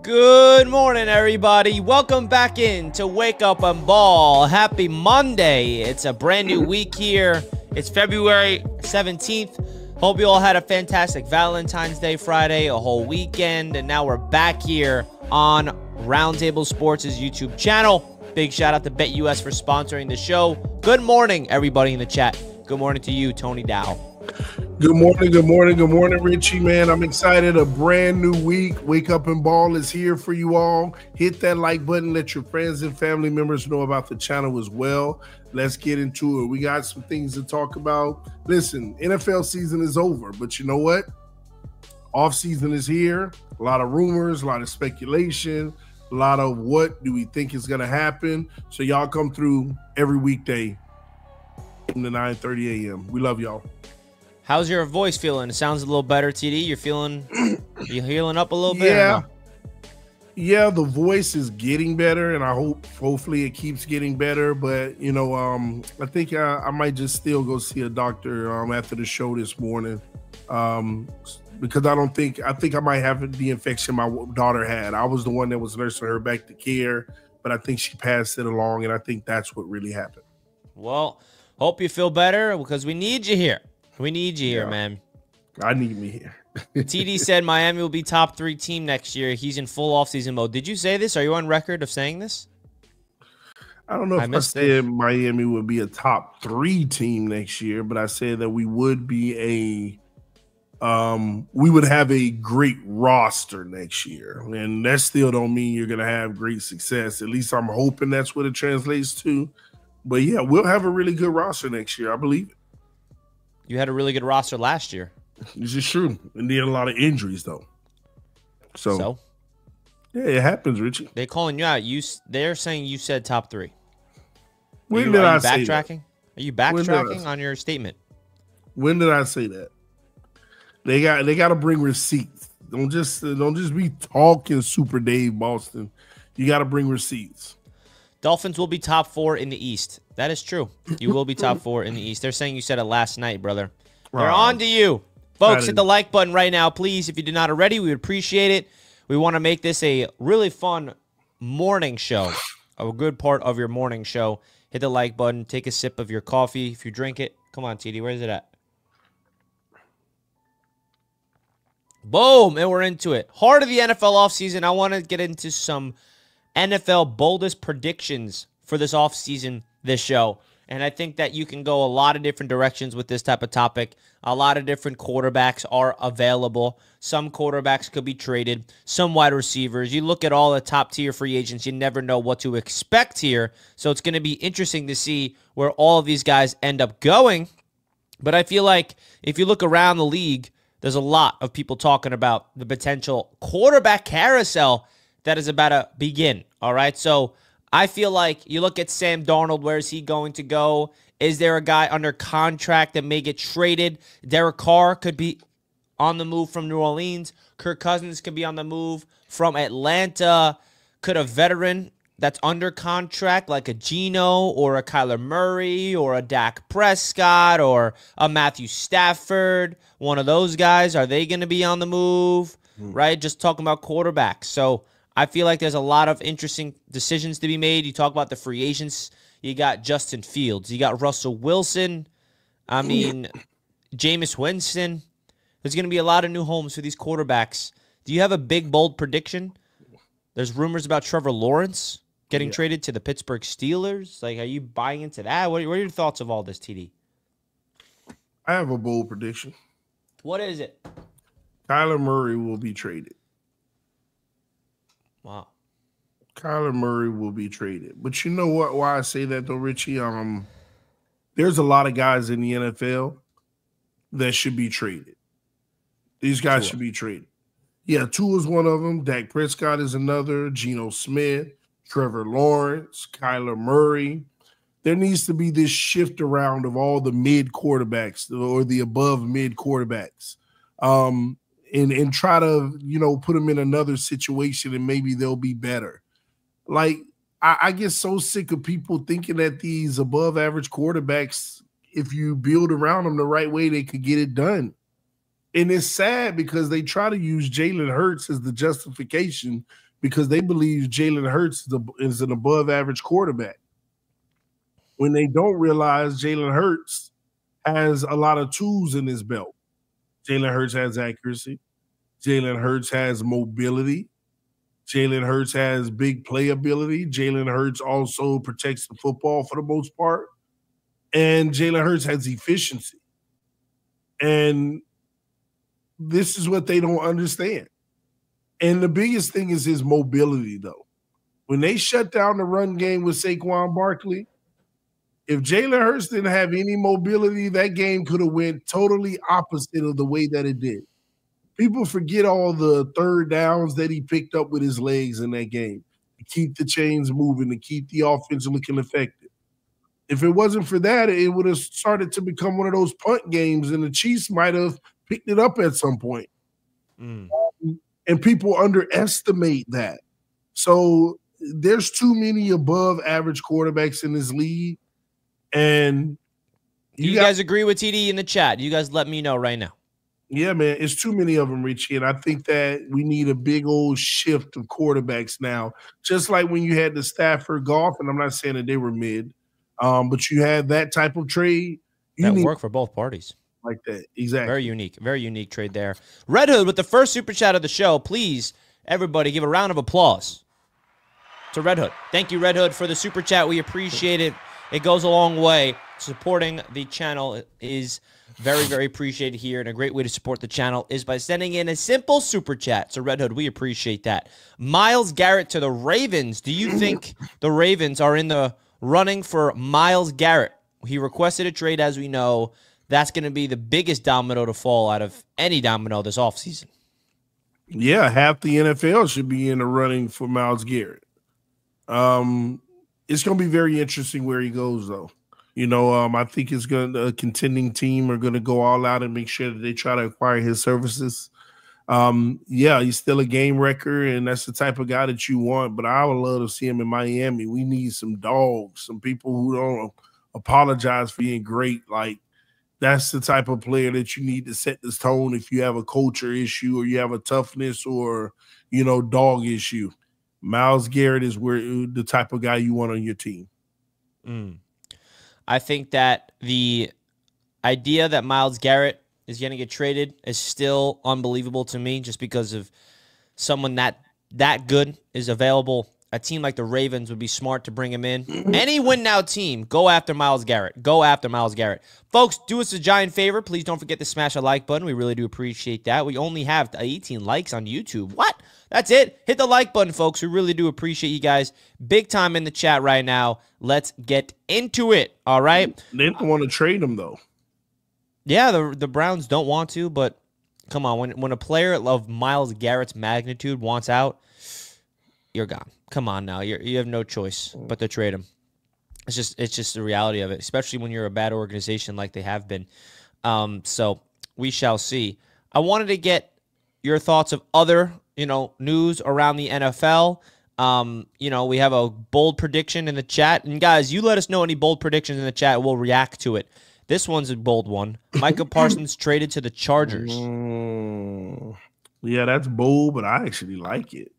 Good morning, everybody. Welcome back in to Wake Up and Ball. Happy Monday. It's a brand new week here. It's February 17th. Hope you all had a fantastic Valentine's Day Friday, a whole weekend, and now we're back here on Roundtable Sports' YouTube channel. Big shout out to BetUS for sponsoring the show. Good morning, everybody in the chat. Good morning to you, Tony Dow. Good morning, Richie, man. I'm excited. A brand new week. Wake Up and Ball is here for you all. Hit that like button. Let your friends and family members know about the channel as well. Let's get into it. We got some things to talk about. Listen, NFL season is over, but you know what? Offseason is here. A lot of rumors, a lot of speculation, a lot of what do we think is going to happen. So y'all come through every weekday from the 9:30 a.m. We love y'all. How's your voice feeling? It sounds a little better, TD. You're healing up a little bit? Yeah. Yeah, the voice is getting better, and hopefully it keeps getting better. But, you know, I think I might just still go see a doctor after the show this morning because I think I might have the infection my daughter had. I was the one that was nursing her back to care, but I think she passed it along, and I think that's what really happened. Well, hope you feel better because we need you here. We need you here, man. I need me here. TD said Miami will be top 3 team next year. He's in full offseason mode. Did you say this? Are you on record of saying this? I don't know if I said Miami would be a top 3 team next year, but I said that we would be we would have a great roster next year. And that still don't mean you're going to have great success. At least I'm hoping that's what it translates to. But yeah, we'll have a really good roster next year. I believe it. You had a really good roster last year. This is true. And they had a lot of injuries, though. So? Yeah, it happens, Richie. They're calling you out. They're saying you said top 3. When did I say that? Are you backtracking on your statement? When did I say that? They got to bring receipts. Don't just be talking Super Dave Boston. You got to bring receipts. Dolphins will be top 4 in the East. That is true. You will be top 4 in the East. They're saying you said it last night, brother. They're on to you. Folks, hit the like button right now, please. If you did not already, we would appreciate it. We want to make this a really fun morning show, a good part of your morning show. Hit the like button. Take a sip of your coffee if you drink it. Come on, TD. Where is it at? Boom, and we're into it. Heart of the NFL offseason. I want to get into some NFL boldest predictions for this offseason, this show. And I think that you can go a lot of different directions with this type of topic. A lot of different quarterbacks are available. Some quarterbacks could be traded. Some wide receivers. You look at all the top-tier free agents, you never know what to expect here. So it's going to be interesting to see where all of these guys end up going. But I feel like if you look around the league, there's a lot of people talking about the potential quarterback carousel that is about to begin, all right? So I feel like you look at Sam Darnold, where is he going to go? Is there a guy under contract that may get traded? Derek Carr could be on the move from New Orleans. Kirk Cousins could be on the move from Atlanta. Could a veteran that's under contract like a Geno or a Kyler Murray or a Dak Prescott or a Matthew Stafford, one of those guys, are they going to be on the move, right? Just talking about quarterbacks. So I feel like there's a lot of interesting decisions to be made. You talk about the free agents. You got Justin Fields. You got Russell Wilson. I mean, Jameis Winston. There's going to be a lot of new homes for these quarterbacks. Do you have a big, bold prediction? There's rumors about Trevor Lawrence getting traded to the Pittsburgh Steelers. Like, are you buying into that? What are your thoughts of all this, TD? I have a bold prediction. What is it? Kyler Murray will be traded. Wow. Kyler Murray will be traded. But you know what? Why I say that though, Richie? There's a lot of guys in the NFL that should be traded. These guys should be traded. Yeah, Tua is one of them. Dak Prescott is another. Geno Smith, Trevor Lawrence, Kyler Murray. There needs to be this shift around of all the mid quarterbacks or the above mid quarterbacks. And try to, put them in another situation and maybe they'll be better. Like, I get so sick of people thinking that these above average quarterbacks, if you build around them the right way, they could get it done. And it's sad because they try to use Jalen Hurts as the justification because they believe Jalen Hurts is an above-average quarterback. When they don't realize Jalen Hurts has a lot of tools in his belt. Jalen Hurts has accuracy. Jalen Hurts has mobility. Jalen Hurts has big playability. Jalen Hurts also protects the football for the most part. And Jalen Hurts has efficiency. And this is what they don't understand. And the biggest thing is his mobility, though. When they shut down the run game with Saquon Barkley, if Jalen Hurts didn't have any mobility, that game could have went totally opposite of the way that it did. People forget all the third downs that he picked up with his legs in that game to keep the chains moving, to keep the offense looking effective. If it wasn't for that, it would have started to become one of those punt games, and the Chiefs might have picked it up at some point. And people underestimate that. So there's too many above average quarterbacks in this league. And you guys agree with TD in the chat? You guys let me know right now. Yeah, man, it's too many of them, Richie. And I think that we need a big old shift of quarterbacks now. Just like when you had the Stafford Goff, and I'm not saying that they were mid, but you had that type of trade. That worked for both parties. Like that, exactly. Very unique trade there. Red Hood with the first super chat of the show. Please, everybody, give a round of applause to Red Hood. Thank you, Red Hood, for the super chat. We appreciate it. It goes a long way. Supporting the channel is very, very appreciated here, and a great way to support the channel is by sending in a simple super chat. So, Red Hood, we appreciate that. Myles Garrett to the Ravens. Do you think the Ravens are in the running for Myles Garrett? He requested a trade, as we know. That's going to be the biggest domino to fall out of any domino this offseason. Yeah, half the NFL should be in the running for Myles Garrett. It's going to be very interesting where he goes, though. You know, I think it's a contending team are going to go all out and make sure that they try to acquire his services. Yeah, he's still a game wrecker, and that's the type of guy that you want. But I would love to see him in Miami. We need some dogs, some people who don't apologize for being great. Like, that's the type of player that you need to set this tone if you have a culture issue or you have a toughness or, you know, dog issue. Myles Garrett is the type of guy you want on your team. I think that the idea that Myles Garrett is going to get traded is still unbelievable to me, just because of someone that good is available. A team like the Ravens would be smart to bring him in. Any win-now team, go after Myles Garrett. Go after Myles Garrett. Folks, do us a giant favor. Please don't forget to smash a like button. We really do appreciate that. We only have 18 likes on YouTube. What? That's it. Hit the like button, folks. We really do appreciate you guys. Big time in the chat right now. Let's get into it, all right? They don't want to trade him, though. Yeah, the Browns don't want to, but come on. When a player of Myles Garrett's magnitude wants out, you're gone. Come on now. You have no choice but to trade him. It's just the reality of it, especially when you're a bad organization like they have been. So we shall see. I wanted to get your thoughts of other, news around the NFL. We have a bold prediction in the chat. And guys, you let us know any bold predictions in the chat. We'll react to it. This one's a bold one. Micah Parsons traded to the Chargers. Yeah, that's bold, but I actually like it.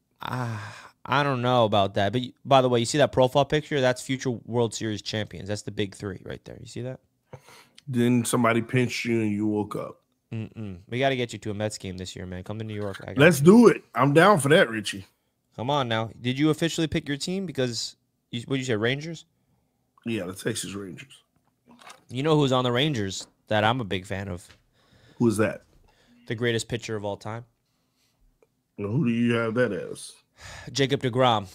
I don't know about that. But by the way, you see that profile picture? That's future World Series champions. That's the big three right there. You see that? Then somebody pinched you and you woke up. We got to get you to a Mets game this year, man. Come to New York. Let's do it. I'm down for that, Richie. Come on now. Did you officially pick your team? Because, what did you say, Rangers? Yeah, the Texas Rangers. You know who's on the Rangers that I'm a big fan of? Who is that? The greatest pitcher of all time. Well, who do you have that as? Jacob deGrom.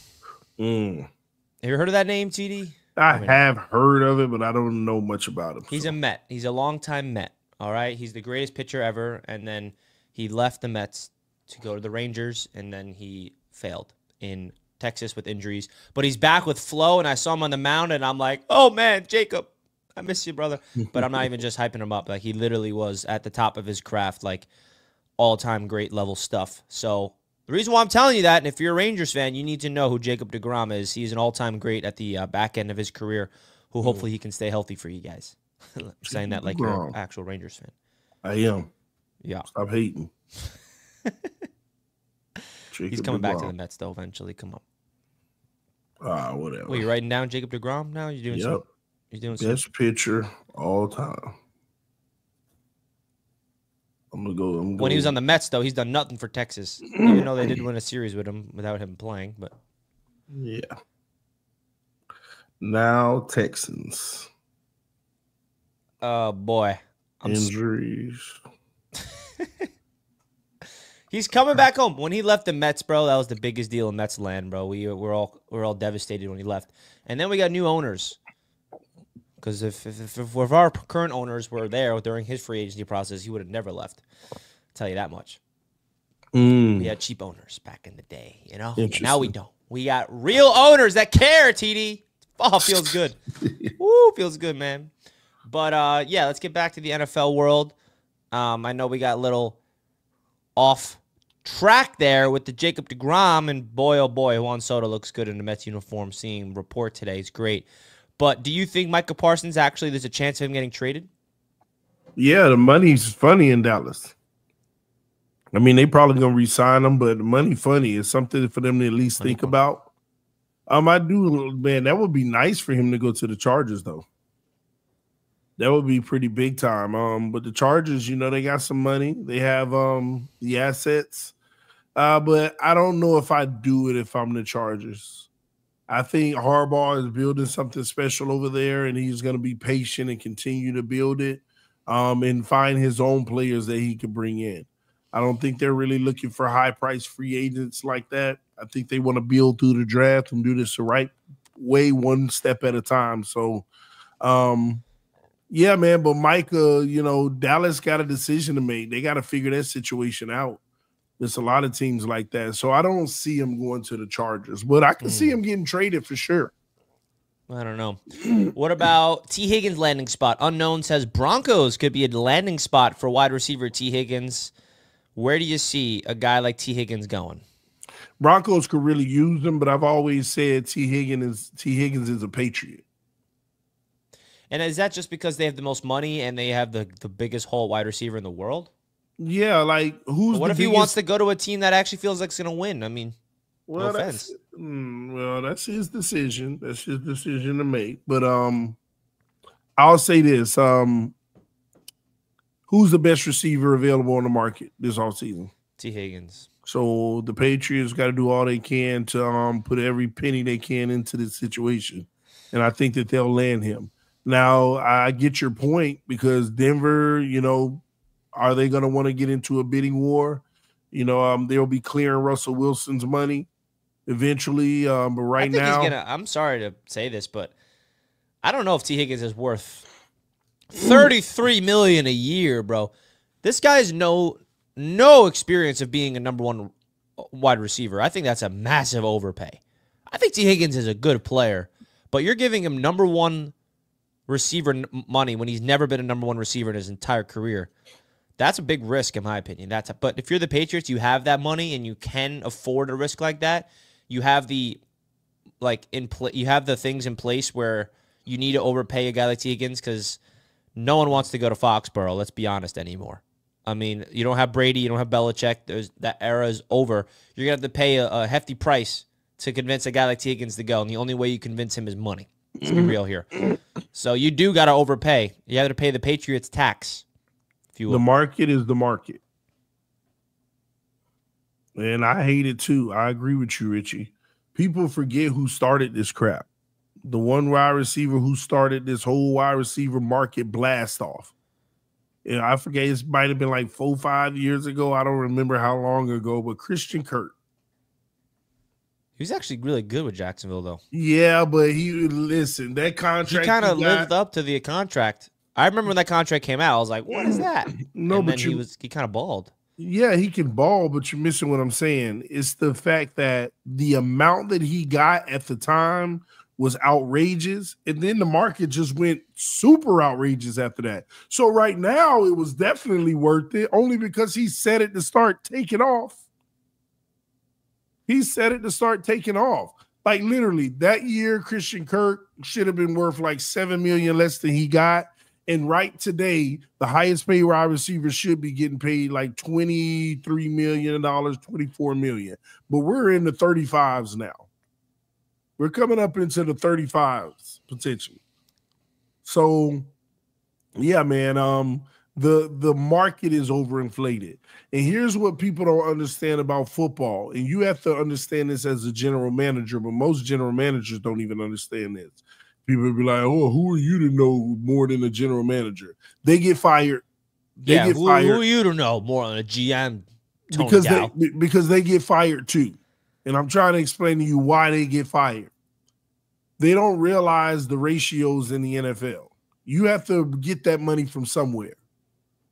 Have you heard of that name, TD? I have heard of it, but I don't know much about him. He's a Met. He's a longtime Met. All right? He's the greatest pitcher ever, and then he left the Mets to go to the Rangers, and then he failed in Texas with injuries. But he's back with flow, and I saw him on the mound, and I'm like, oh, man, Jacob, I miss you, brother. But I'm not even just hyping him up. Like, he literally was at the top of his craft, like all-time great level stuff. So the reason why I'm telling you that, and if you're a Rangers fan, you need to know who Jacob deGrom is. He's an all-time great at the back end of his career, who hopefully he can stay healthy for you guys. I'm saying that like you're an actual Rangers fan. I am. Yeah. Stop hating. He's coming back to the Mets, though, eventually. Come on. Whatever. Wait, you writing down Jacob DeGrom now? You're doing You're doing best pitcher all time. I'm gonna go. When he was on the Mets, though, he's done nothing for Texas. Even though they did win a series with him without him playing, but yeah. Now Texans. Oh boy, injuries. He's coming back home. When he left the Mets, bro, that was the biggest deal in Mets land, bro. We're all devastated when he left, and then we got new owners. Because if our current owners were there during his free agency process, he would have never left. I'll tell you that much. We had cheap owners back in the day, you know? Now we don't. We got real owners that care, TD. Oh, feels good. Woo, feels good, man. But, yeah, let's get back to the NFL world. I know we got a little off track there with the Jacob DeGrom, and boy, oh boy, Juan Soto looks good in the Mets uniform. Seeing report today is great. But do you think Micah Parsons actually there's a chance of him getting traded? Yeah, the money's funny in Dallas. I mean, they probably gonna re-sign him, but the money funny is something for them to at least think about. I do, man. That would be nice for him to go to the Chargers, though. That would be pretty big time. But the Chargers, you know, they got some money. They have the assets. But I don't know if I'd do it if I'm the Chargers. I think Harbaugh is building something special over there, and he's going to be patient and continue to build it and find his own players that he can bring in. I don't think they're really looking for high-priced free agents like that. I think they want to build through the draft and do this the right way, one step at a time. So, yeah, man, but Micah, you know, Dallas got a decision to make. They got to figure that situation out. There's a lot of teams like that. So I don't see him going to the Chargers, but I can see him getting traded for sure. I don't know. What about T. Higgins' landing spot? Unknown says Broncos could be a landing spot for wide receiver T. Higgins. Where do you see a guy like T. Higgins going? Broncos could really use him, but I've always said T. Higgins is a Patriot. And is that just because they have the most money and they have the biggest whole wide receiver in the world? Yeah, like who's what if he wants to go to a team that actually feels like it's going to win? I mean, no offense. That's his decision. That's his decision to make. But I'll say this: who's the best receiver available on the market this offseason? T. Higgins. So the Patriots got to do all they can to put every penny they can into this situation, and I think that they'll land him. Now I get your point because Denver, you know. Are they going to want to get into a bidding war? You know, they'll be clearing Russell Wilson's money eventually. But right now, I'm sorry to say this, but I don't know if T. Higgins is worth $33 million a year, bro. This guy has no experience of being a number one wide receiver. I think that's a massive overpay. I think T. Higgins is a good player, but you're giving him number one receiver money when he's never been a number one receiver in his entire career. That's a big risk, in my opinion. But if you're the Patriots, you have that money and you can afford a risk like that. You have the things in place where you need to overpay a guy like T. Higgins because no one wants to go to Foxborough. Let's be honest anymore. I mean, you don't have Brady, you don't have Belichick. That era is over. You're gonna have to pay a hefty price to convince a guy like T. Higgins to go, and the only way you convince him is money. Let's be real here. So you do got to overpay. You have to pay the Patriots tax. The market is the market. And I hate it too. I agree with you, Richie. People forget who started this crap. The one wide receiver who started this whole wide receiver market blast off. Yeah, I forget. It might have been like 4 or 5 years ago. I don't remember how long ago, but Christian Kirk. He was actually really good with Jacksonville, though. Yeah, but listen, that contract. He kind of lived up to the contract. I remember when that contract came out, I was like, what is that? No, and but then he kind of balled. Yeah, he can ball, but you're missing what I'm saying. It's the fact that the amount that he got at the time was outrageous, and then the market just went super outrageous after that. So right now, it was definitely worth it, only because he set it to start taking off. He set it to start taking off. Like literally, that year, Christian Kirk should have been worth like $7 million less than he got. And right today, the highest paid wide receiver should be getting paid like $23 million, $24 million. But we're in the 35s now. We're coming up into the 35s potentially. So, yeah, man, the market is overinflated. And here's what people don't understand about football. And you have to understand this as a general manager, but most general managers don't even understand this. People will be like, oh, who are you to know more than a general manager? They get fired. Who are you to know more than a GM? Because they get fired too. And I'm trying to explain to you why they get fired. They don't realize the ratios in the NFL. You have to get that money from somewhere.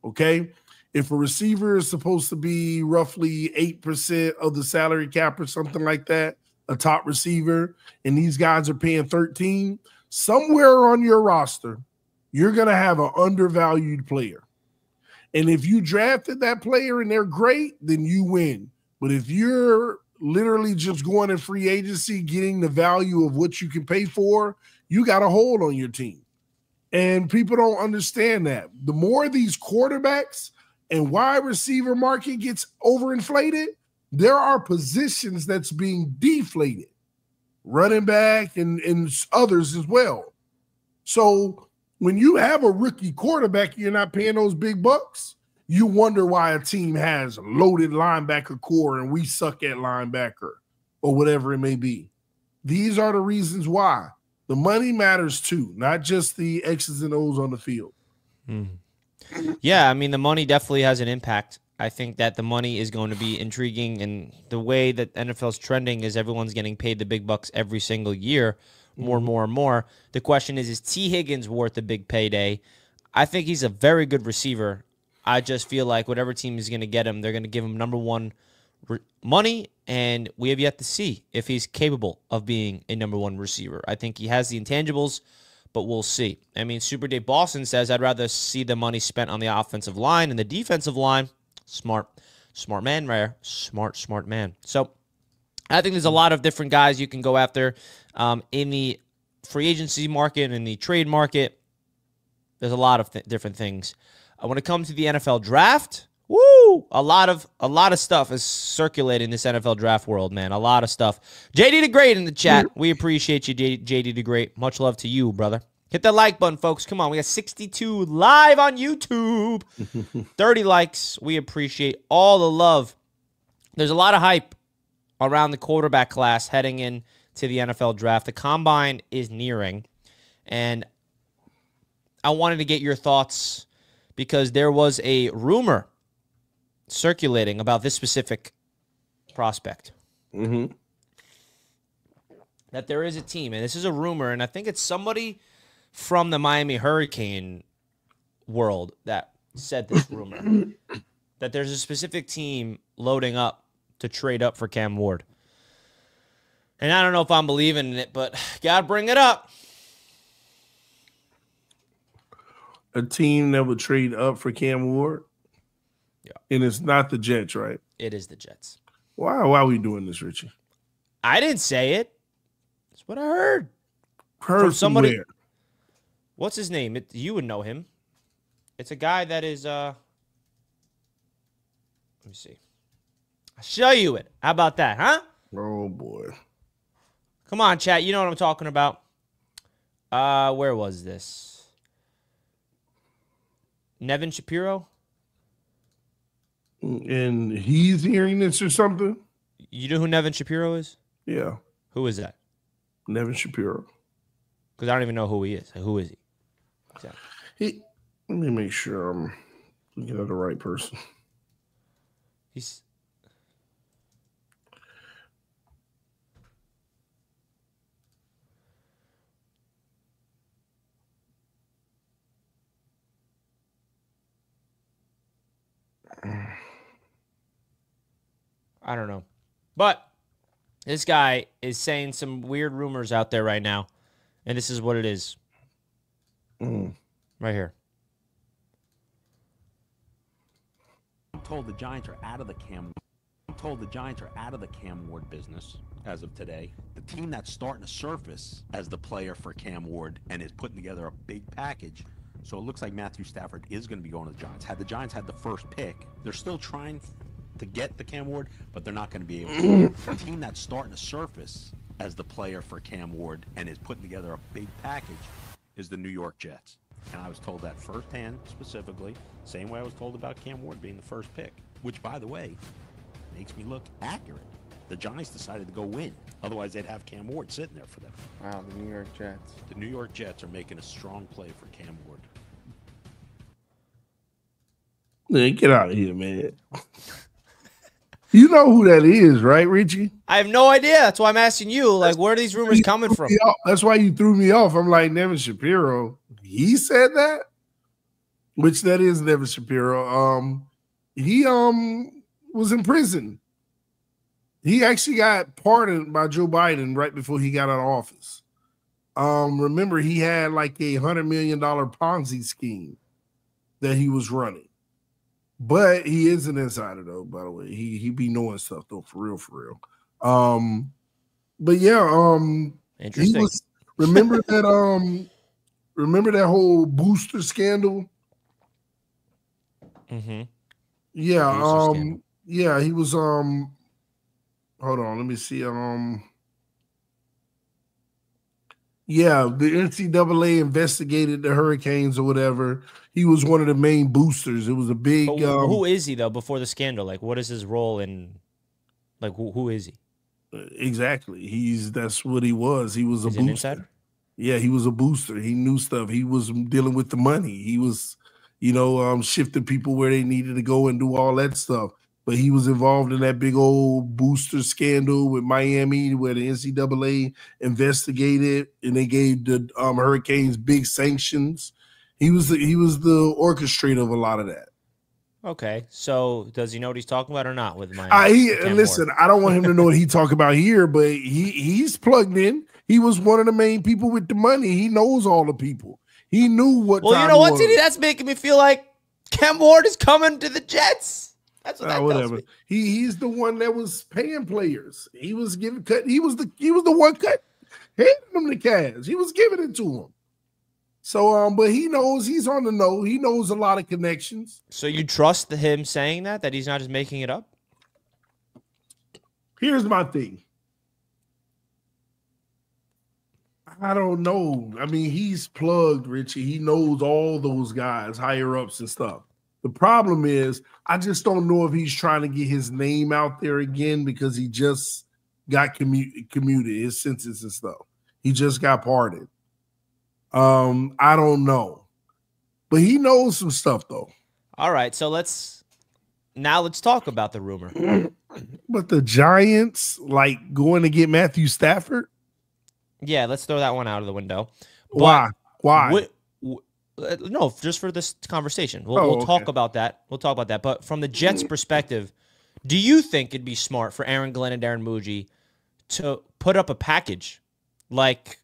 Okay? If a receiver is supposed to be roughly 8% of the salary cap or something like that, a top receiver, and these guys are paying 13, somewhere on your roster, you're going to have an undervalued player. And if you drafted that player and they're great, then you win. But if you're literally just going in free agency, getting the value of what you can pay for, you got a hold on your team. And people don't understand that. The more these quarterbacks and wide receiver market gets overinflated, there are positions that's being deflated. Running back and others as well. So when you have a rookie quarterback, you're not paying those big bucks. You wonder why a team has a loaded linebacker core and we suck at linebacker or whatever it may be. These are the reasons why. The money matters too, not just the X's and O's on the field. Yeah, I mean, the money definitely has an impact. I think that the money is going to be intriguing, and the way that NFL's trending is everyone's getting paid the big bucks every single year, more and more and more. The question is T. Higgins worth a big payday? I think he's a very good receiver. I just feel like whatever team is going to get him, they're going to give him number one money, and we have yet to see if he's capable of being a number one receiver. I think he has the intangibles, but we'll see. I mean, Super Dave Boston says, I'd rather see the money spent on the offensive line and the defensive line. Smart man, Rare. Smart man. So I think there's a lot of different guys you can go after in the free agency market, in the trade market. There's a lot of different things. When it comes to the NFL draft, woo! A lot of stuff is circulating this NFL draft world, man. A lot of stuff. JD the Great in the chat. We appreciate you, JD the Great. Much love to you, brother. Hit that like button, folks. Come on. We got 62 live on YouTube. 30 likes. We appreciate all the love. There's a lot of hype around the quarterback class heading into the NFL draft. The combine is nearing. And I wanted to get your thoughts because there was a rumor circulating about this specific prospect. That there is a team, and this is a rumor, and I think it's somebody from the Miami Hurricane world that said this rumor, that there's a specific team loading up to trade up for Cam Ward. And I don't know if I'm believing in it, but gotta bring it up. A team that would trade up for Cam Ward? Yeah. And it's not the Jets, right? It is the Jets. Why are we doing this, Richie? I didn't say it. That's what I heard. Heard from somebody. Where? What's his name? You would know him. It's a guy that is, let me see. I'll show you it. How about that, huh? Oh, boy. Come on, chat. You know what I'm talking about. Where was this? Nevin Shapiro? And he's hearing this or something? You know who Nevin Shapiro is? Yeah. Who is that? Nevin Shapiro. Because I don't even know who he is. Who is he? Exactly. Let me make sure I'm looking at the right person. He's... I don't know. But this guy is saying some weird rumors out there right now. And this is what it is. Right here. I'm told the Giants are out of the Cam Ward business as of today. The team that's starting to surface as the player for Cam Ward and is putting together a big package So it looks like Matthew Stafford is going to be going to the Giants. Had the Giants had the first pick, they're still trying to get the Cam Ward, but they're not going to be able to. The team that's starting to surface as the player for Cam Ward and is putting together a big package is the New York Jets. And I was told that firsthand, specifically, same way I was told about Cam Ward being the first pick, which, by the way, makes me look accurate. The Giants decided to go win. Otherwise, they'd have Cam Ward sitting there for them. Wow, the New York Jets. The New York Jets are making a strong play for Cam Ward. Man, get out of here, man. You know who that is, right, Richie? I have no idea. That's why I'm asking you. Like, where are these rumors coming from? That's why you threw me off. I'm like, Nevin Shapiro. He said that? Which that is Nevin Shapiro. He was in prison. He actually got pardoned by Joe Biden right before he got out of office. Remember, he had like a $100 million Ponzi scheme that he was running. But he is an insider, though, by the way. He be knowing stuff, though, for real. But yeah, Interesting. He was, remember that whole booster scandal? Mm-hmm. Yeah, yeah, he was hold on, let me see. Yeah, the NCAA investigated the Hurricanes or whatever. He was one of the main boosters. It was a big. But who is he though? Before the scandal, like, what is his role in? Like, who is he? Exactly. That's what he was. He was a booster. An insider? Yeah, he was a booster. He knew stuff. He was dealing with the money. He was, shifting people where they needed to go and do all that stuff. But he was involved in that big old booster scandal with Miami where the NCAA investigated and they gave the Hurricanes big sanctions. He was the orchestrator of a lot of that. Okay, so does he know what he's talking about or not with Miami? Listen, I don't want him to know what he talk about here, but he's plugged in. He was one of the main people with the money. He knows all the people. He knew what. Well, you know what, TD? That's making me feel like Cam Ward is coming to the Jets. That's what that tells me. He's the one that was paying players. He was giving cut. He was the one cut handing them the cash. He was giving it to him. So, but he knows, he's on the know. He knows a lot of connections. So you trust him saying that he's not just making it up? Here's my thing. I don't know. I mean, he's plugged, Richie. He knows all those guys, higher ups and stuff. The problem is, I just don't know if he's trying to get his name out there again because he just got commuted his sentence and stuff. He just got pardoned. I don't know, but he knows some stuff though. All right, so let's talk about the rumor. But the Giants like going to get Matthew Stafford? Yeah, let's throw that one out of the window. Why? No, just for this conversation. We'll talk about that. We'll talk about that. But from the Jets' perspective, do you think it'd be smart for Aaron Glenn and Darren Muji to put up a package like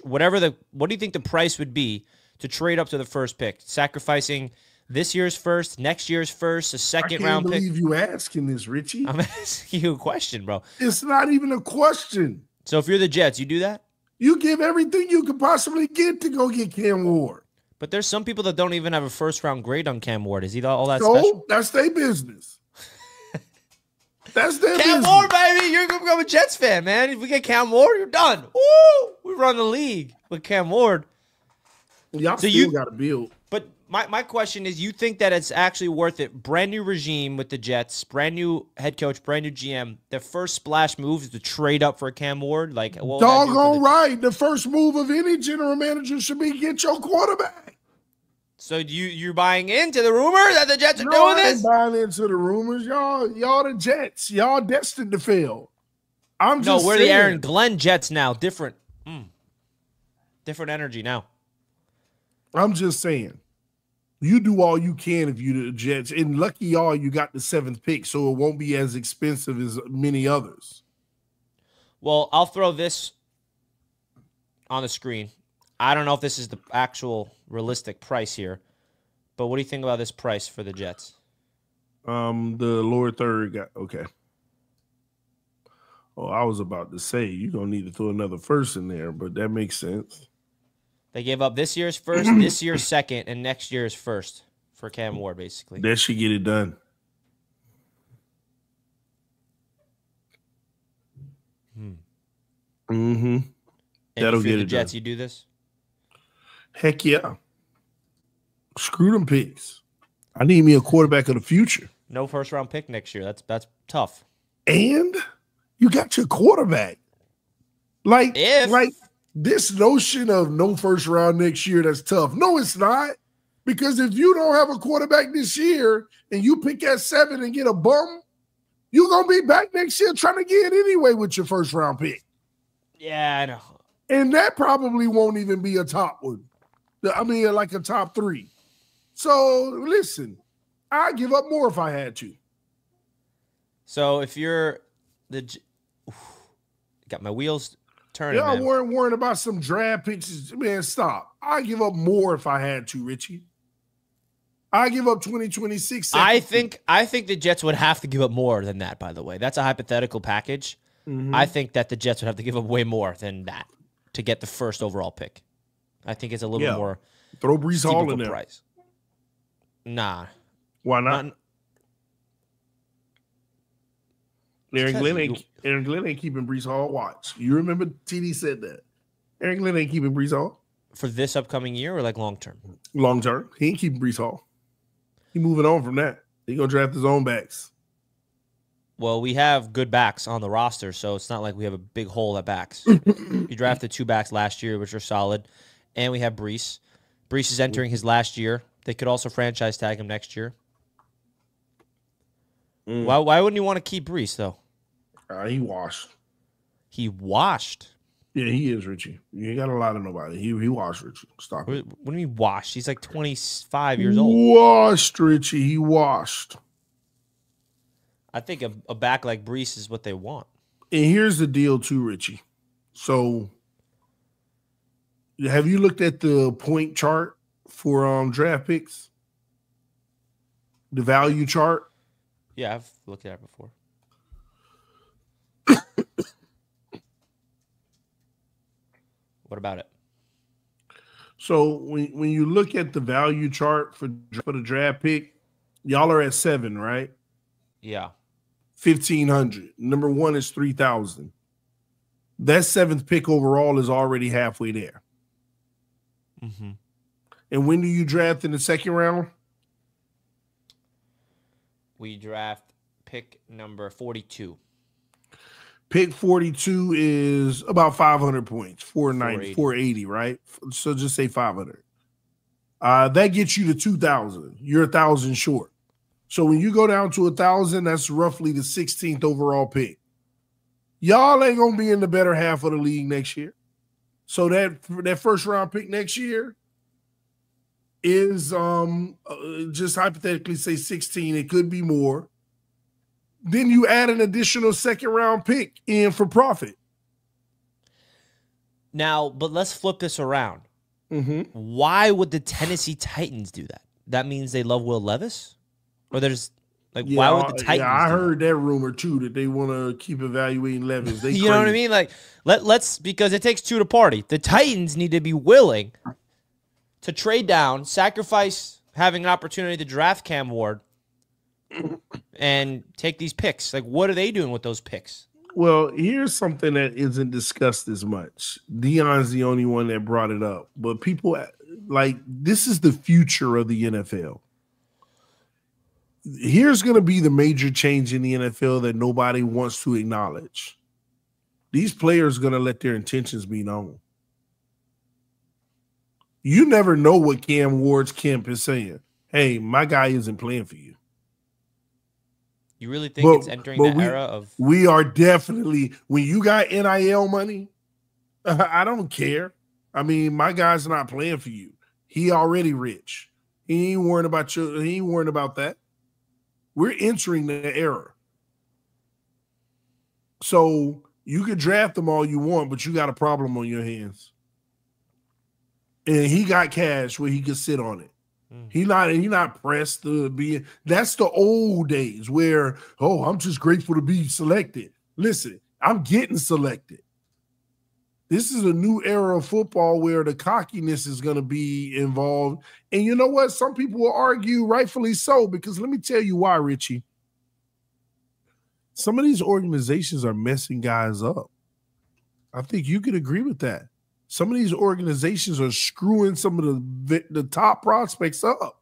what do you think the price would be to trade up to the first pick, sacrificing this year's first, next year's first, a second round pick? I can't believe you asking this, Richie. I'm asking you a question, bro. It's not even a question. So if you're the Jets, you do that? You give everything you could possibly get to go get Cam Ward. But there's some people that don't even have a first-round grade on Cam Ward. Is he all that special? So that's their business. That's their business. Cam Ward, baby. You're going to become a Jets fan, man. If we get Cam Ward, you're done. Woo! We run the league with Cam Ward. Y'all still got to build. But my question is, you think that it's actually worth it? Brand new regime with the Jets, brand new head coach, brand new GM. Their first splash move is to trade up for Cam Ward? Like, doggone right. The first move of any general manager should be get your quarterback. So you're buying into the rumor that the Jets are doing this? No, I ain't buying into the rumors. Y'all the Jets. Y'all destined to fail. We're the Aaron Glenn Jets now. Different energy now. I'm just saying. You do all you can if you're the Jets. And lucky y'all, you got the 7th pick, so it won't be as expensive as many others. Well, I'll throw this on the screen. I don't know if this is the actual realistic price here, but what do you think about this price for the Jets? The lower third got okay. Oh, I was about to say you're gonna need to throw another first in there, but that makes sense. They gave up this year's first, this year's second, and next year's first for Cam Ward, basically. That should get it done. Mm-hmm. And That'll if you're get the it Jets, done. you do this? Heck yeah. Screw them picks. I need me a quarterback of the future. No first-round pick next year. That's tough. And you got your quarterback. Like this notion of no first round next year, that's tough. No, it's not. Because if you don't have a quarterback this year and you pick at 7 and get a bum, you're going to be back next year trying to get it anyway with your first round pick. Yeah, I know. And that probably won't even be a top one. I mean, like a top 3. So listen, I'd give up more if I had to. So if you're got my wheels turning. Yeah, man. worrying about some draft picks. Man, stop. I'd give up more if I had to, Richie. I give up 2026. I think the Jets would have to give up more than that, by the way. That's a hypothetical package. Mm-hmm. I think that the Jets would have to give up way more than that to get the first overall pick. I think it's a little more. Throw Brees Hall in there. Price. Nah. Why not? Aaron Glenn ain't keeping Brees Hall. Watch. You remember TD said that. Aaron Glenn ain't keeping Brees Hall. For this upcoming year or like long term? Long term. He ain't keeping Brees Hall. He moving on from that. He gonna draft his own backs. Well, we have good backs on the roster, so it's not like we have a big hole at backs. We drafted 2 backs last year, which are solid. And we have Brees. Brees is entering his last year. They could also franchise tag him next year. Why wouldn't you want to keep Brees, though? He washed. He washed? Yeah, he is, Richie. You ain't got to lie to nobody. He washed, Richie. Stop it. What do you mean washed? He's like 25 years old. Washed, Richie. He washed. I think a back like Brees is what they want. And here's the deal, too, Richie. So, have you looked at the point chart for draft picks? The value chart? Yeah, I've looked at it before. What about it? So when you look at the value chart for the draft pick, y'all are at 7, right? Yeah. 1,500. Number 1 is 3,000. That 7th pick overall is already halfway there. Mm-hmm. And when do you draft in the second round? We draft pick number 42. Pick 42 is about 500 points, 480, right? So just say 500. That gets you to 2,000. You're 1,000 short. So when you go down to 1,000, that's roughly the 16th overall pick. Y'all ain't going to be in the better half of the league next year. So that first round pick next year is just hypothetically say 16. It could be more. Then you add an additional second round pick in for profit. Now, but let's flip this around. Mm-hmm. Why would the Tennessee Titans do that? That means they love Will Levis? Or there's like, why would the Titans? Yeah, I heard that rumor too, that they want to keep evaluating Levis. You know what I mean? Like, let's because it takes 2 to party. The Titans need to be willing to trade down, sacrifice having an opportunity to draft Cam Ward, and take these picks. Like, what are they doing with those picks? Well, here's something that isn't discussed as much. Dion's the only one that brought it up. But people, like, this is the future of the NFL. Here's going to be the major change in the NFL that nobody wants to acknowledge. These players are going to let their intentions be known. You never know what Cam Ward's camp is saying. Hey, my guy isn't playing for you. You really think it's entering that era of... We are definitely... When you got NIL money, I don't care. I mean, my guy's not playing for you. He already rich. He ain't worried about you. He ain't worried about that. We're entering the era. So you could draft them all you want, but you got a problem on your hands. And he got cash where he could sit on it. He not pressed to be. That's the old days where, oh, I'm just grateful to be selected. Listen, I'm getting selected. This is a new era of football where the cockiness is going to be involved. And you know what? Some people will argue, rightfully so, because let me tell you why, Richie. Some of these organizations are messing guys up. I think you could agree with that. Some of these organizations are screwing some of the top prospects up.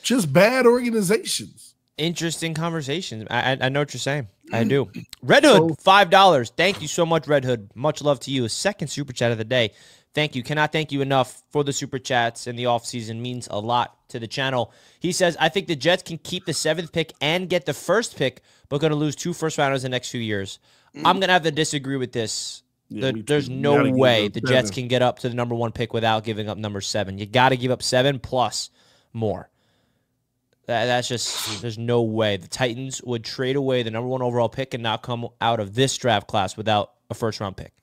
Just bad organizations. Interesting conversation. I know what you're saying. I do. Red Hood, $5. Thank you so much, Red Hood. Much love to you. A second super chat of the day. Thank you. Cannot thank you enough for the super chats in the offseason. Means a lot to the channel. He says, I think the Jets can keep the 7th pick and get the 1st pick, but going to lose 2 first-rounders in the next few years. I'm going to have to disagree with this. Yeah, there's no way the Jets can get up to the number 1 pick without giving up number 7. You got to give up 7 plus more. That's just, there's no way. The Titans would trade away the number 1 overall pick and not come out of this draft class without a first-round pick.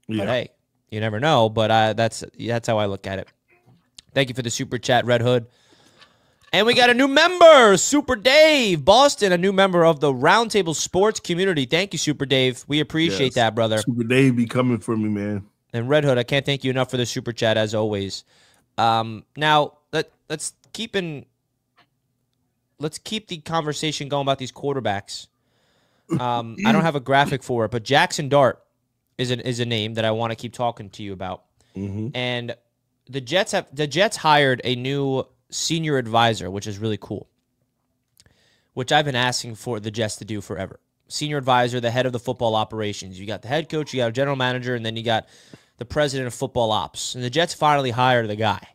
Yeah. But hey, you never know, but that's how I look at it. Thank you for the super chat, Red Hood. And we got a new member, Super Dave Boston, a new member of the Roundtable Sports community. Thank you, Super Dave. We appreciate that, brother. Super Dave be coming for me, man. And Red Hood, I can't thank you enough for the super chat, as always. Now, let's keep the conversation going about these quarterbacks. I don't have a graphic for it, but Jaxson Dart is a name that I want to keep talking to you about. And the Jets hired a new senior advisor, which is really cool, which I've been asking for the Jets to do forever. Senior advisor, the head of the football operations. You got the head coach, you got a general manager, and then you got the president of football ops. And the Jets finally hired the guy.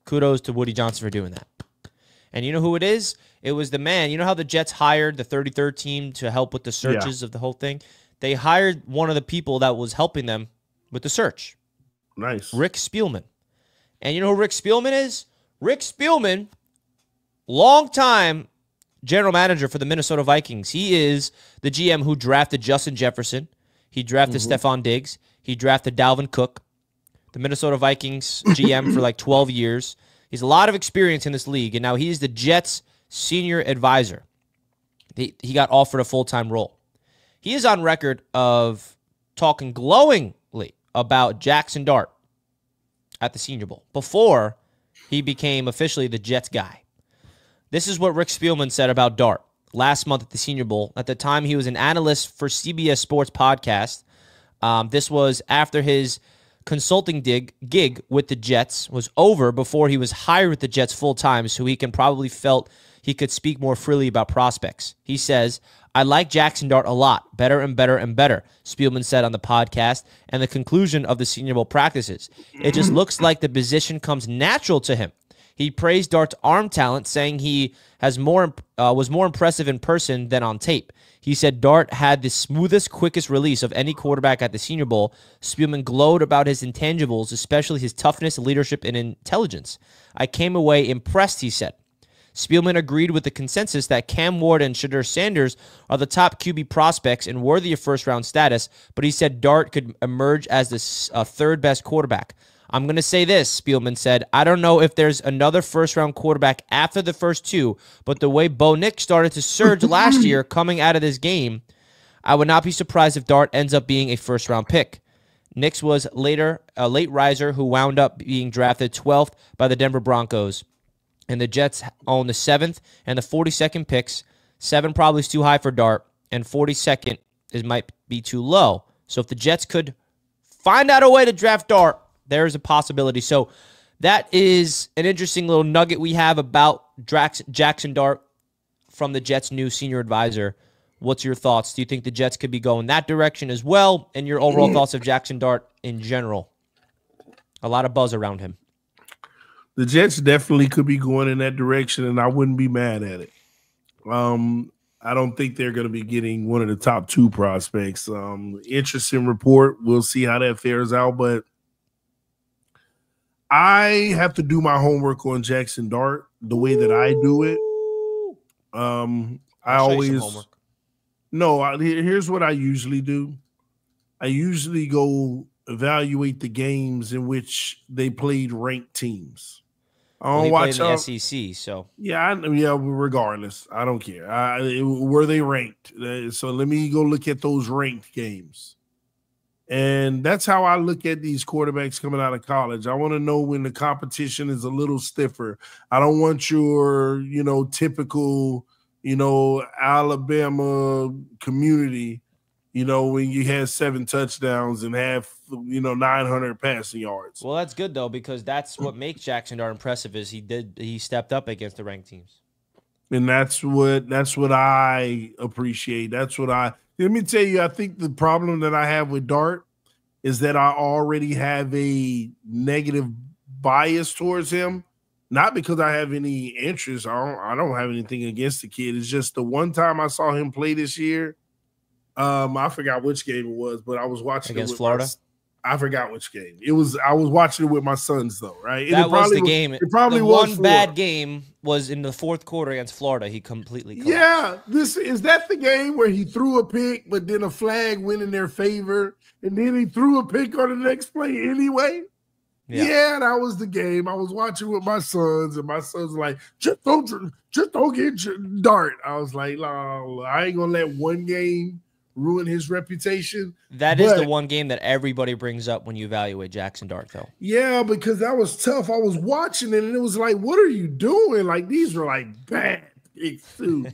Kudos to Woody Johnson for doing that. And you know who it is? It was the man. You know how the Jets hired the 33rd team to help with the searches of the whole thing? They hired one of the people that was helping them with the search. Nice. Rick Spielman. And you know who Rick Spielman is? Rick Spielman, longtime general manager for the Minnesota Vikings. He is the GM who drafted Justin Jefferson. He drafted Stephon Diggs. He drafted Dalvin Cook. The Minnesota Vikings GM for like 12 years. He's a lot of experience in this league, and now he's the Jets' senior advisor. He got offered a full-time role. He is on record of talking glowingly about Jaxson Dart at the Senior Bowl before he became officially the Jets guy. This is what Rick Spielman said about Dart last month at the Senior Bowl. At the time, he was an analyst for CBS Sports Podcast. This was after his consulting gig with the Jets was over, before he was hired with the Jets full-time, so he can probably felt he could speak more freely about prospects. He says, I like Jaxson Dart a lot. Better and better and better, Spielman said on the podcast, and the conclusion of the Senior Bowl practices. It just looks like the position comes natural to him. He praised Dart's arm talent, saying he was more impressive in person than on tape. He said Dart had the smoothest, quickest release of any quarterback at the Senior Bowl. Spielman glowed about his intangibles, especially his toughness, leadership, and intelligence. I came away impressed, he said. Spielman agreed with the consensus that Cam Ward and Shadur Sanders are the top QB prospects and worthy of first-round status, but he said Dart could emerge as the third-best quarterback. I'm going to say this, Spielman said. I don't know if there's another first-round quarterback after the first two, but the way Bo Nix started to surge last year coming out of this game, I would not be surprised if Dart ends up being a first-round pick. Nix was later a late riser who wound up being drafted 12th by the Denver Broncos. And the Jets own the 7th and the 42nd picks. 7 probably is too high for Dart, and 42nd might be too low. So if the Jets could find out a way to draft Dart, there is a possibility. So that is an interesting little nugget we have about Jaxson Dart from the Jets' new senior advisor. What's your thoughts? Do you think the Jets could be going that direction as well? And your overall thoughts of Jaxson Dart in general? A lot of buzz around him. The Jets definitely could be going in that direction, and I wouldn't be mad at it. I don't think they're going to be getting one of the top 2 prospects. Interesting report. We'll see how that fares out, but I have to do my homework on Jaxson Dart the way that I do it. Here's what I usually do. I usually go evaluate the games in which they played ranked teams. I Well, don't he played watch in the SEC, so yeah, regardless, I don't care. Were they ranked? So let me go look at those ranked games. And that's how I look at these quarterbacks coming out of college. I want to know when the competition is a little stiffer. I don't want your, typical, Alabama community, when you had 7 touchdowns and have, 900 passing yards. well, that's good though, because that's what makes Jaxson Dart impressive is he stepped up against the ranked teams. And that's what I appreciate. Let me tell you, I think the problem that I have with Dart is that I already have a negative bias towards him. Not because I have any interest. I don't have anything against the kid. It's just the one time I saw him play this year. I forgot which game it was, but I was watching Against it with Florida. I forgot which game it was. I was watching it with my sons, though, right? That was the game. It probably the was one bad game was in the fourth quarter against Florida. He completely collapsed. Yeah, is that the game where he threw a pick, but then a flag went in their favor, and then he threw a pick on the next play anyway? Yeah, that was the game. I was watching with my sons, and my sons were like, just don't get Dart. I was like, no, I ain't gonna let one game ruin his reputation. That is the one game that everybody brings up when you evaluate Jaxson Dart, though. Yeah, because that was tough. I was watching it, and it was like, what are you doing? Like, these were like bad picks, too.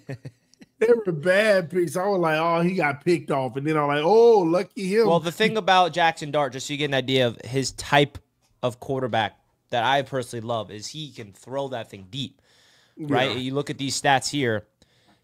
They were bad picks. I was like, oh, he got picked off. And then I'm like, oh, lucky him. Well, the thing about Jaxson Dart, just so you get an idea of his type of quarterback that I personally love, is he can throw that thing deep, right? You look at these stats here.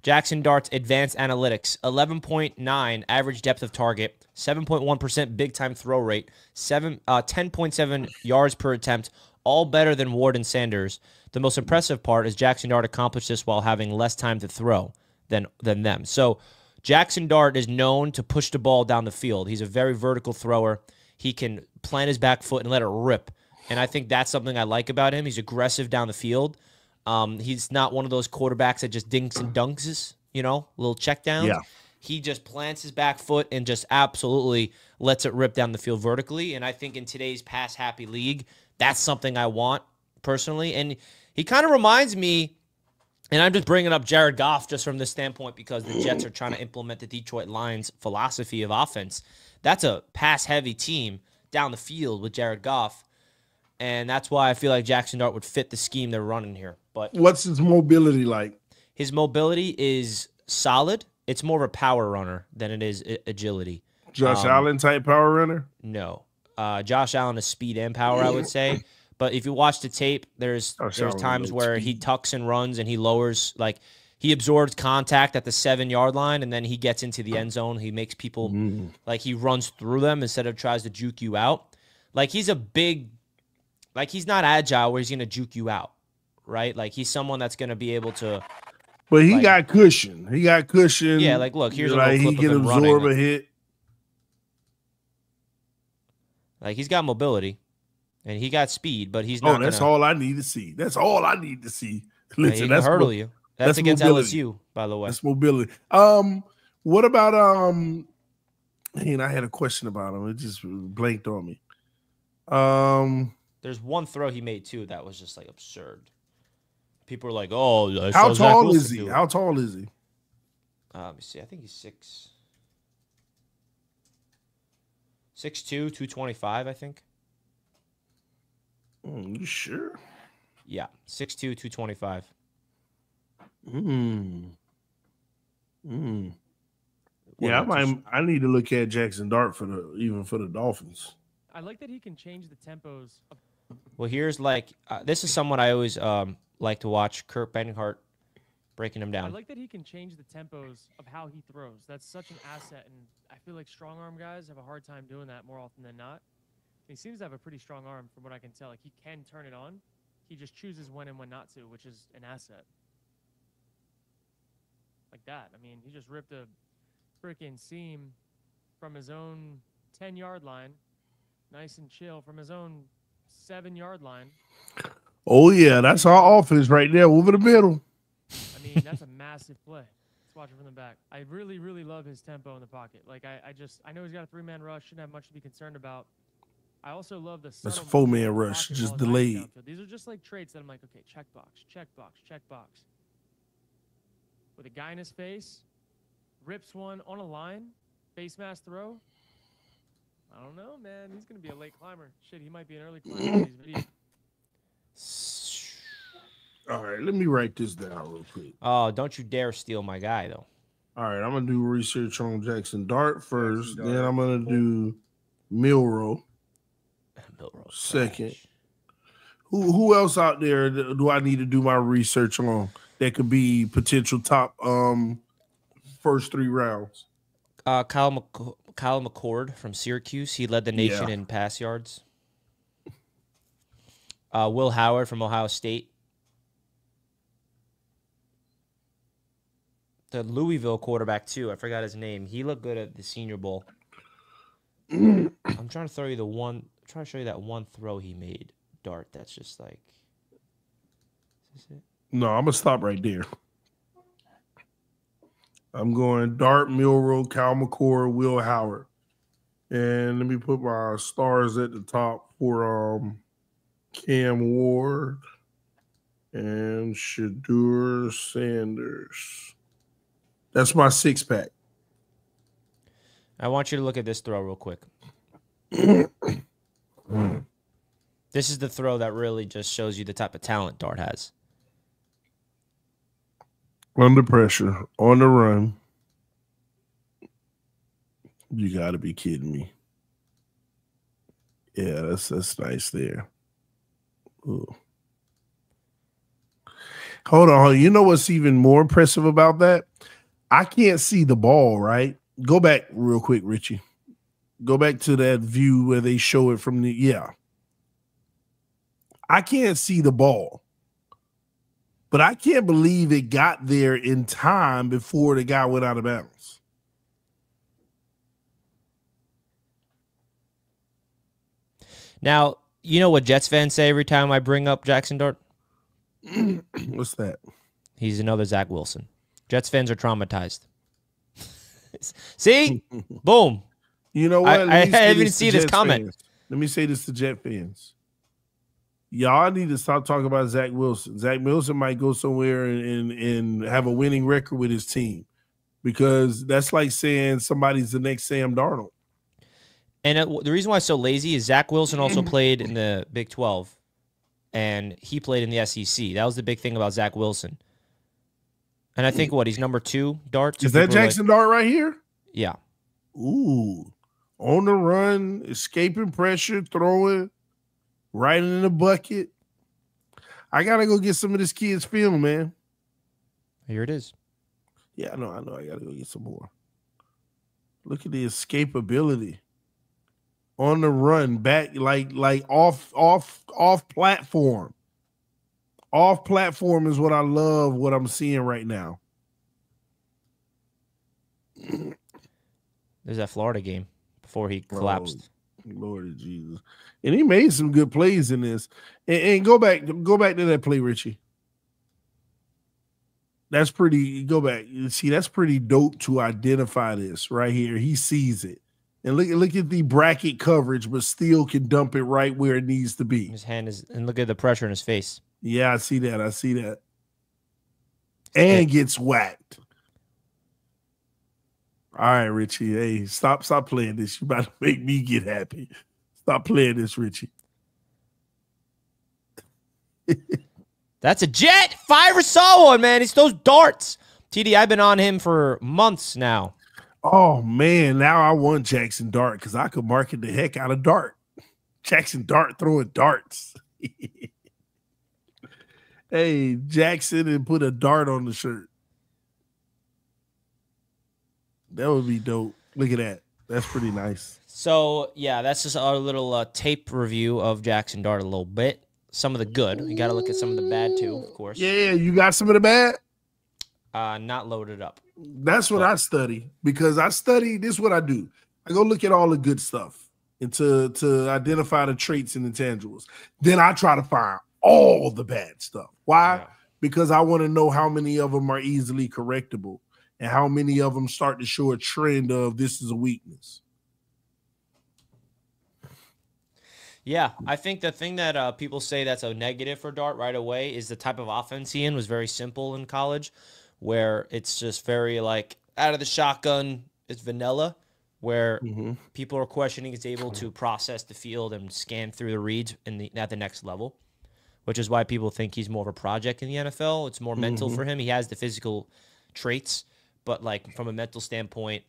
Jaxson Dart's advanced analytics, 11.9 average depth of target, 7.1% big-time throw rate, 10.7 yards per attempt, all better than Ward and Sanders. The most impressive part is Jaxson Dart accomplished this while having less time to throw than them. So Jaxson Dart is known to push the ball down the field. He's a very vertical thrower. He can plant his back foot and let it rip. And I think that's something I like about him. He's aggressive down the field. He's not one of those quarterbacks that just dinks and dunks, little checkdowns. Yeah. He just plants his back foot and just absolutely lets it rip down the field vertically. And I think in today's pass-happy league, that's something I want personally. And he kind of reminds me, and I'm just bringing up Jared Goff just from this standpoint because the Jets are trying to implement the Detroit Lions philosophy of offense. That's a pass-heavy team down the field with Jared Goff. And that's why I feel like Jaxson Dart would fit the scheme they're running here. But what's his mobility like? His mobility is solid. It's more of a power runner than it is agility. Josh Allen type power runner? No. Josh Allen is speed and power, I would say. But if you watch the tape, there's times where he tucks and runs and he lowers, like he absorbs contact at the 7-yard line and then he gets into the end zone. He makes people like he runs through them instead of tries to juke you out. Like he's a big, like he's not agile where he's going to juke you out, right? Like he's someone that's going to be able to. But he got cushion. He got cushion. Yeah, like look, here's a little clip he can of him absorb running. a hit. Like he's got mobility, and he got speed, but he's not. Oh, that's all I need to see. That's all I need to see. Listen, he can hurdle you. That's against mobility. LSU, by the way. That's mobility. What about I had a question about him. It just blanked on me. There's one throw he made too that was just like absurd. People are like, "Oh, how tall is he? How tall is he?" Let me see. I think he's 6'2", 225, I think. You sure? Yeah, 6'2", 225. Yeah, I need to look at Jaxson Dart for the Dolphins. I like that he can change the tempos. Well, here's this is someone I always like to watch, Kurt Benninghart breaking him down. I like that he can change the tempos of how he throws. That's such an asset, and I feel like strong arm guys have a hard time doing that more often than not. He seems to have a pretty strong arm from what I can tell. Like he can turn it on. He just chooses when and when not to, which is an asset. Like that. I mean, he just ripped a freaking seam from his own 10-yard line, nice and chill, from his own 7-yard line. Oh, yeah, that's our offense right there over the middle. I mean, that's a massive play. Let's watch it from the back. I really, really love his tempo in the pocket. Like, I know he's got a 3-man rush, shouldn't have much to be concerned about. I also love the That's a subtle 4-man movement of the rush, pocket just while it's hiding delayed. downfield. These are just like traits that I'm like, okay, check box, check box, check box. With a guy in his face, rips one on a line, face mask throw. I don't know, man. He's gonna be a late climber. Shit, he might be an early climber in these videos. All right, let me write this down real quick. Oh, don't you dare steal my guy, though. All right, I'm gonna do research on Jaxson Dart first. Jaxson Dart. Then I'm gonna do Milroe Milroe's second. trash. Who else out there do I need to do my research on that could be potential top first 3 rounds? Kyle McCord from Syracuse. He led the nation Yeah. in pass yards. Will Howard from Ohio State. The Louisville quarterback, too. I forgot his name. He looked good at the Senior Bowl. I'm trying to show you that one throw he made, Dart. That's just like. Is this it? No, I'm gonna stop right there. I'm going Dart, Milroe, Kyle McCord, Will Howard, and let me put my stars at the top for Cam Ward and Shadur Sanders. That's my 6-pack. I want you to look at this throw real quick. This is the throw that really just shows you the type of talent Dart has. Under pressure, on the run. You got to be kidding me. Yeah, that's nice there. Ooh. Hold on. You know what's even more impressive about that? I can't see the ball, right? Go back real quick, Richie. Go back to that view where they show it from the, yeah. I can't see the ball. But I can't believe it got there in time before the guy went out of bounds. Now, you know what Jets fans say every time I bring up Jaxson Dart? What's that? He's another Zach Wilson. Jets fans are traumatized. See? Boom. You know what? I didn't even see this comment. Fans. Let me say this to Jet fans. Y'all need to stop talking about Zach Wilson. Zach Wilson might go somewhere and have a winning record with his team, because that's like saying somebody's the next Sam Darnold. And the reason why it's so lazy is Zach Wilson also played in the Big 12, and he played in the SEC. That was the big thing about Zach Wilson. And I think, he's number 2, Dart? Is that Jaxson Dart right here? Yeah. Ooh. On the run, escaping pressure, throwing. Right in the bucket. I gotta go get some of this kid's film, man. Here it is. Yeah, I know. I gotta go get some more. Look at the escapability. On the run, back like off platform. Off platform is what I love, what I'm seeing right now. There's that Florida game before he collapsed. Lord Jesus. And he made some good plays in this. And go back to that play, Richie. That's pretty, go back. See, that's pretty dope to identify this right here. He sees it. And look at the bracket coverage, but still can dump it right where it needs to be. His hand is, and look at the pressure in his face. Yeah, I see that. And gets whacked. All right, Richie. Hey, stop playing this. You about to make me get happy. Stop playing this, Richie. That's a Jet. Fire saw one, man. It's those darts. TD, I've been on him for months now. Oh, man. Now I want Jaxson Dart because I could market the heck out of Dart. Jaxson Dart throwing darts. Hey, Jackson, and put a dart on the shirt. That would be dope. Look at that. That's pretty nice. So, yeah, that's just our little tape review of Jaxson Dart a little bit. Some of the good. You got to look at some of the bad, too, of course. Yeah, you got some of the bad? Not loaded up. That's what I study, because I study, this is what I do. I go look at all the good stuff and to identify the traits and intangibles. Then I try to find all the bad stuff. Why? Yeah. Because I want to know how many of them are easily correctable and how many of them start to show a trend of this is a weakness. Yeah, I think the thing that people say that's a negative for Dart right away is the type of offense he in was very simple in college, where it's just very like out of the shotgun, it's vanilla, where people are questioning he's able to process the field and scan through the reads at the next level, which is why people think he's more of a project in the NFL. It's more mental for him. He has the physical traits, but like from a mental standpoint,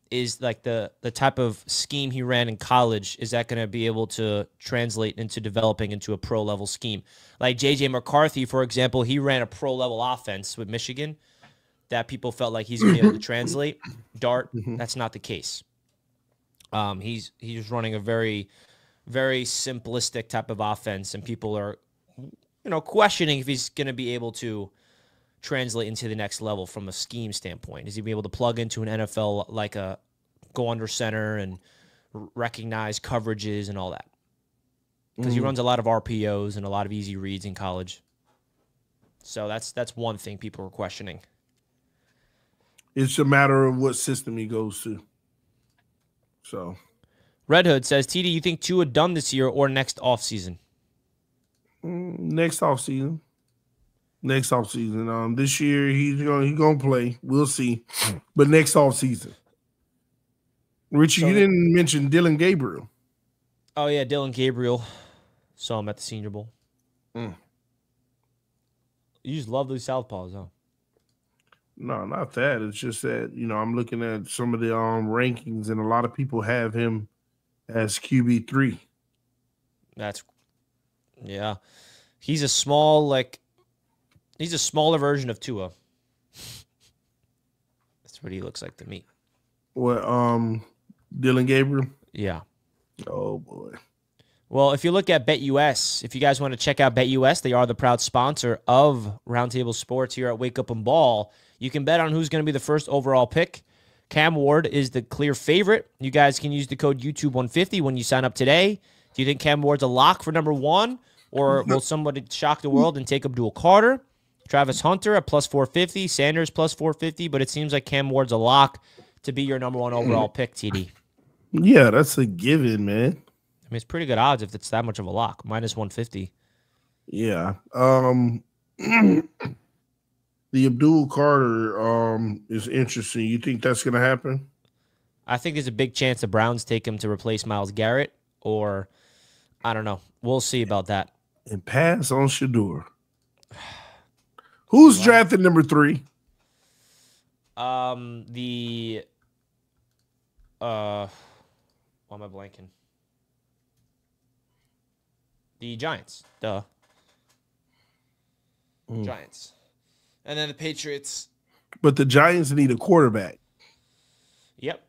is like the type of scheme he ran in college, is that going to be able to translate into developing into a pro level scheme? Like JJ McCarthy, for example, he ran a pro level offense with Michigan that people felt like he's going to be able to translate. Dart, that's not the case. He's running a very, very simplistic type of offense, and people are, questioning if he's going to be able to translate into the next level from a scheme standpoint. Is he be able to plug into an NFL like a go under center and recognize coverages and all that? Because he runs a lot of RPOs and a lot of easy reads in college. So that's one thing people were questioning. It's a matter of what system he goes to. So Red Hood says, TD, you think Tua done this year or next offseason? Next offseason. This year he's gonna play. We'll see. But next offseason. Richie, you didn't mention Dylan Gabriel. Oh yeah, Dylan Gabriel. Saw him at the Senior Bowl. You just love these southpaws, huh? No, not that. It's just that, I'm looking at some of the rankings, and a lot of people have him as QB3. Yeah. He's a smaller version of Tua. That's what he looks like to me. What, Dylan Gabriel? Yeah. Oh, boy. Well, if you look at BetUS, if you guys want to check out BetUS, they are the proud sponsor of Roundtable Sports here at Wake Up and Ball. You can bet on who's going to be the first overall pick. Cam Ward is the clear favorite. You guys can use the code YouTube150 when you sign up today. Do you think Cam Ward's a lock for number one, or will somebody shock the world and take Abdul Carter? Travis Hunter at plus 450, Sanders plus 450, but it seems like Cam Ward's a lock to be your number one overall pick, TD. Yeah, that's a given, man. I mean, it's pretty good odds if it's that much of a lock, minus 150. Yeah. The Abdul Carter is interesting. You think that's going to happen? I think there's a big chance the Browns take him to replace Myles Garrett, or I don't know. We'll see about that. And pass on Shador. Who's drafted number 3? Why am I blanking? The Giants. Duh. Giants. And then the Patriots. But the Giants need a quarterback. Yep.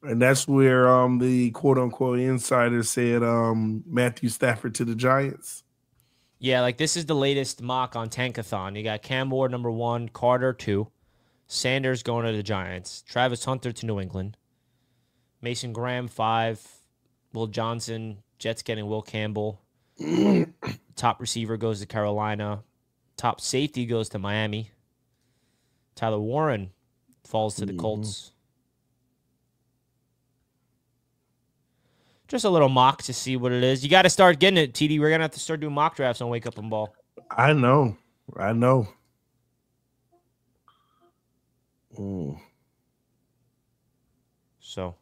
And that's where the quote-unquote insider said Matthew Stafford to the Giants. Yeah, like this is the latest mock on Tankathon. You got Cam Ward, number 1, Carter, 2, Sanders going to the Giants, Travis Hunter to New England, Mason Graham, 5, Will Johnson, Jets getting Will Campbell. Top receiver goes to Carolina. Top safety goes to Miami. Tyler Warren falls to the Colts. Just a little mock to see what it is. You got to start getting it, TD. We're going to have to start doing mock drafts on Wake Up and Ball. I know. So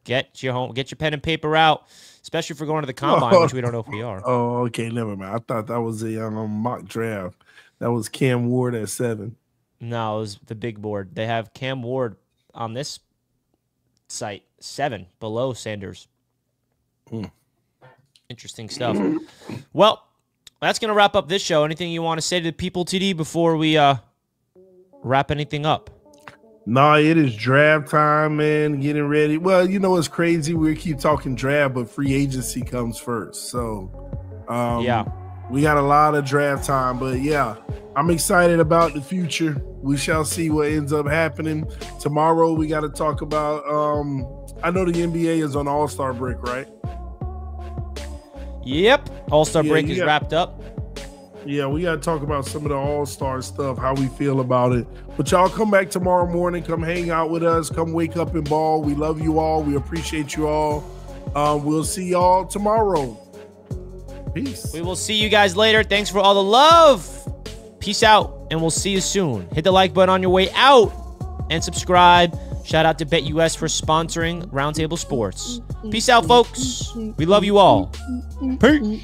get your pen and paper out, especially if we're going to the combine, which we don't know if we are. Oh, okay, never mind. I thought that was a mock draft. That was Cam Ward at 7. No, it was the big board. They have Cam Ward on this site 7, below Sanders. Interesting stuff. Well, that's going to wrap up this show. Anything you want to say to the people, TD, before we wrap anything up? No, it is draft time, man. Getting ready. Well, you know what's crazy? We keep talking draft, but free agency comes first. So, yeah, we got a lot of draft time. But yeah, I'm excited about the future. We shall see what ends up happening. Tomorrow, we got to talk about. I know the NBA is on All-Star break, right? Yep, All-Star break is wrapped up. Yeah, we got to talk about some of the All-Star stuff, how we feel about it. But y'all come back tomorrow morning. Come hang out with us. Come Wake Up and Ball. We love you all. We appreciate you all. We'll see y'all tomorrow. Peace. We will see you guys later. Thanks for all the love. Peace out, and we'll see you soon. Hit the like button on your way out and subscribe. Shout out to BetUS for sponsoring Roundtable Sports. Peace out, folks. We love you all. Peace.